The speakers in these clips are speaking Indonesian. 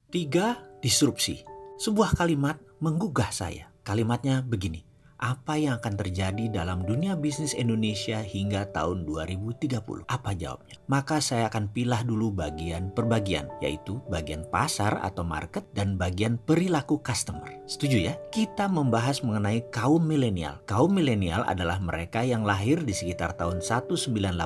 3. Disrupsi. Sebuah kalimat menggugah saya. Kalimatnya begini. Apa yang akan terjadi dalam dunia bisnis Indonesia hingga tahun 2030? Apa jawabnya? Maka saya akan pilah dulu bagian per bagian, yaitu bagian pasar atau market dan bagian perilaku customer. Setuju ya? Kita membahas mengenai kaum milenial. Kaum milenial adalah mereka yang lahir di sekitar tahun 1981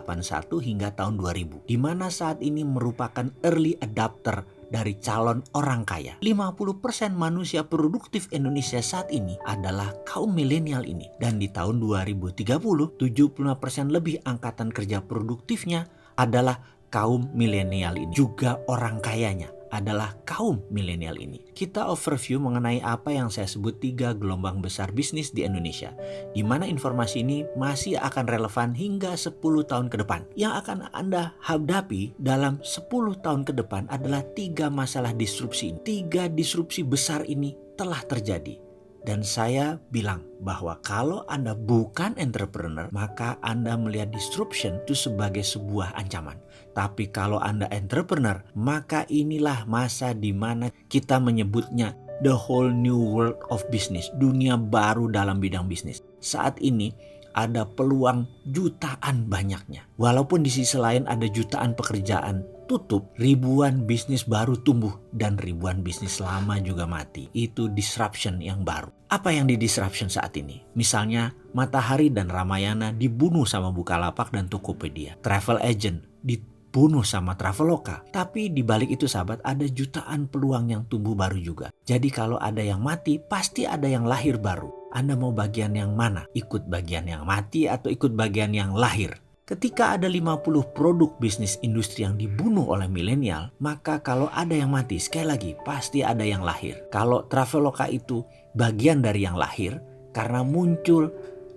hingga tahun 2000, di mana saat ini merupakan early adopter dari calon orang kaya. 50% manusia produktif Indonesia saat ini adalah kaum milenial ini. Dan di tahun 2030, 75% lebih angkatan kerja produktifnya adalah kaum milenial ini. Juga orang kayanya adalah kaum milenial ini. Kita overview mengenai apa yang saya sebut 3 gelombang besar bisnis di Indonesia, di mana informasi ini masih akan relevan hingga 10 tahun ke depan. Yang akan Anda hadapi dalam 10 tahun ke depan adalah 3 masalah disrupsi. 3 disrupsi besar ini telah terjadi. Dan saya bilang bahwa kalau Anda bukan entrepreneur, maka Anda melihat disruption itu sebagai sebuah ancaman. Tapi kalau Anda entrepreneur, maka inilah masa di mana kita menyebutnya the whole new world of business. Dunia baru dalam bidang bisnis. Saat ini ada peluang jutaan banyaknya. Walaupun di sisi lain ada jutaan pekerjaan tutup, ribuan bisnis baru tumbuh dan ribuan bisnis lama juga mati. Itu disruption yang baru. Apa yang di disruption saat ini? Misalnya Matahari dan Ramayana dibunuh sama Bukalapak dan Tokopedia. Travel agent dibunuh sama Traveloka. Tapi di balik itu sahabat, ada jutaan peluang yang tumbuh baru juga. Jadi kalau ada yang mati, pasti ada yang lahir baru. Anda mau bagian yang mana? Ikut bagian yang mati atau ikut bagian yang lahir? Ketika ada 50 produk bisnis industri yang dibunuh oleh milenial, maka kalau ada yang mati, sekali lagi pasti ada yang lahir. Kalau Traveloka itu bagian dari yang lahir karena muncul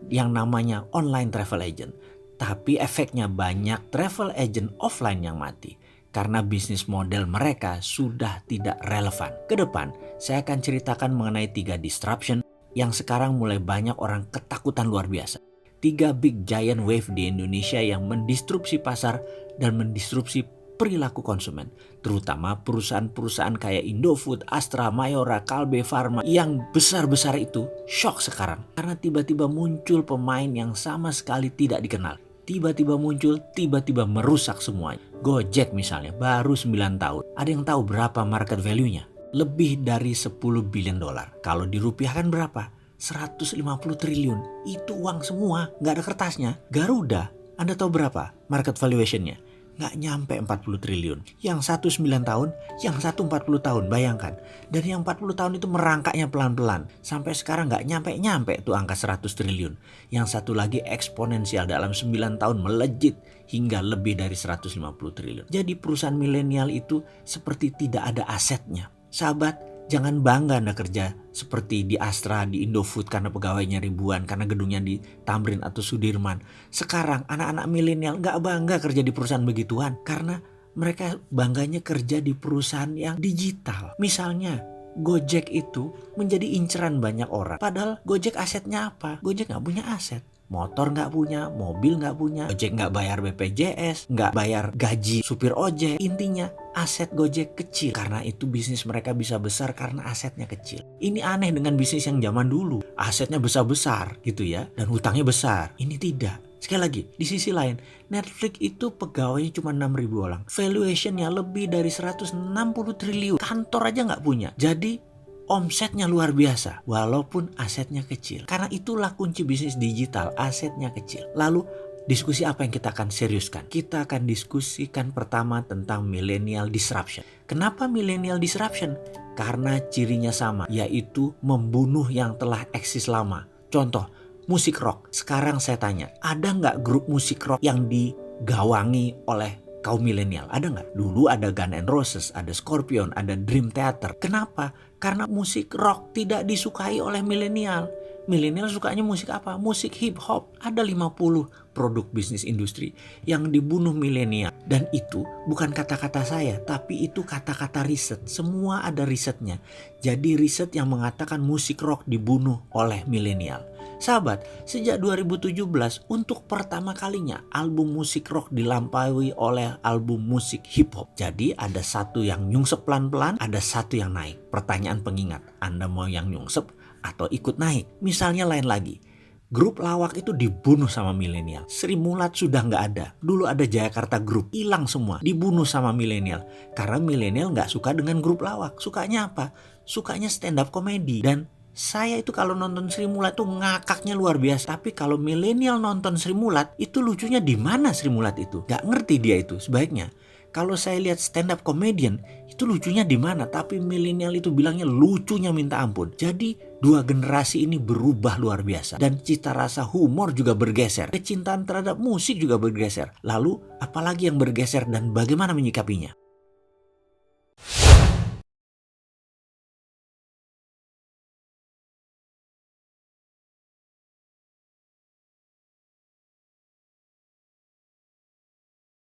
yang namanya online travel agent. Tapi efeknya banyak travel agent offline yang mati karena bisnis model mereka sudah tidak relevan. Ke depan, saya akan ceritakan mengenai 3 disruption yang sekarang mulai banyak orang ketakutan luar biasa. 3 big giant wave di Indonesia yang mendisrupsi pasar dan mendisrupsi perilaku konsumen. Terutama perusahaan-perusahaan kayak Indofood, Astra, Mayora, Kalbe Farma yang besar-besar itu shock sekarang. Karena tiba-tiba muncul pemain yang sama sekali tidak dikenal. Tiba-tiba muncul, tiba-tiba merusak semuanya. Gojek misalnya baru 9 tahun. Ada yang tahu berapa market value-nya? Lebih dari 10 billion dolar. Kalau dirupiahkan berapa? 150 triliun. Itu uang semua, nggak ada kertasnya. Garuda, Anda tahu berapa market valuation-nya? Nggak nyampe 40 triliun. Yang satu 9 tahun, yang satu 40 tahun, bayangkan. Dan yang 40 tahun itu merangkaknya pelan-pelan. Sampai sekarang nggak nyampe tuh angka 100 triliun. Yang satu lagi eksponensial dalam 9 tahun melejit hingga lebih dari 150 triliun. Jadi perusahaan milenial itu seperti tidak ada asetnya. Sahabat, jangan bangga Anda kerja seperti di Astra, di Indofood karena pegawainya ribuan, karena gedungnya di Tamrin atau Sudirman. Sekarang anak-anak milenial gak bangga kerja di perusahaan begituan karena mereka bangganya kerja di perusahaan yang digital. Misalnya Gojek itu menjadi inceran banyak orang. Padahal Gojek asetnya apa? Gojek gak punya aset. Motor nggak punya, mobil nggak punya, Gojek nggak bayar BPJS, nggak bayar gaji supir ojek. Intinya aset Gojek kecil. Karena itu bisnis mereka bisa besar karena asetnya kecil. Ini aneh dengan bisnis yang zaman dulu. Asetnya besar-besar gitu ya, dan hutangnya besar. Ini tidak. Sekali lagi, di sisi lain, Netflix itu pegawainya cuma 6.000 orang. Valuationnya lebih dari 160 triliun. Kantor aja nggak punya. Jadi omsetnya luar biasa walaupun asetnya kecil. Karena itulah kunci bisnis digital, asetnya kecil. Lalu diskusi apa yang kita akan seriuskan? Kita akan diskusikan pertama tentang millennial disruption. Kenapa millennial disruption? Karena cirinya sama, yaitu membunuh yang telah eksis lama. Contoh, musik rock. Sekarang saya tanya, ada nggak grup musik rock yang digawangi oleh kaum milenial? Ada nggak? Dulu ada Guns N' Roses, ada Scorpion, ada Dream Theater. Kenapa? Karena musik rock tidak disukai oleh milenial. Milenial sukanya musik apa? Musik hip hop. Ada 50 produk bisnis industri yang dibunuh milenial. Dan itu bukan kata-kata saya, tapi itu kata-kata riset. Semua ada risetnya. Jadi riset yang mengatakan musik rock dibunuh oleh milenial. Sahabat, sejak 2017 untuk pertama kalinya album musik rock dilampaui oleh album musik hip hop. Jadi ada satu yang nyungsep pelan-pelan, ada satu yang naik. Pertanyaan pengingat, Anda mau yang nyungsep atau ikut naik? Misalnya lain lagi. Grup lawak itu dibunuh sama milenial. Sri Mulat sudah nggak ada. Dulu ada Jayakarta Group, hilang semua. Dibunuh sama milenial. Karena milenial nggak suka dengan grup lawak. Sukanya apa? Sukanya stand up comedy. Dan saya itu kalau nonton Sri Mulat tuh ngakaknya luar biasa. Tapi kalau milenial nonton Sri Mulat, itu lucunya di mana Sri Mulat itu? Gak ngerti dia itu sebaiknya. Kalau saya lihat stand up comedian, itu lucunya di mana? Tapi milenial itu bilangnya lucunya minta ampun. Jadi dua generasi ini berubah luar biasa. Dan cita rasa humor juga bergeser. Kecintaan terhadap musik juga bergeser. Lalu apalagi yang bergeser dan bagaimana menyikapinya?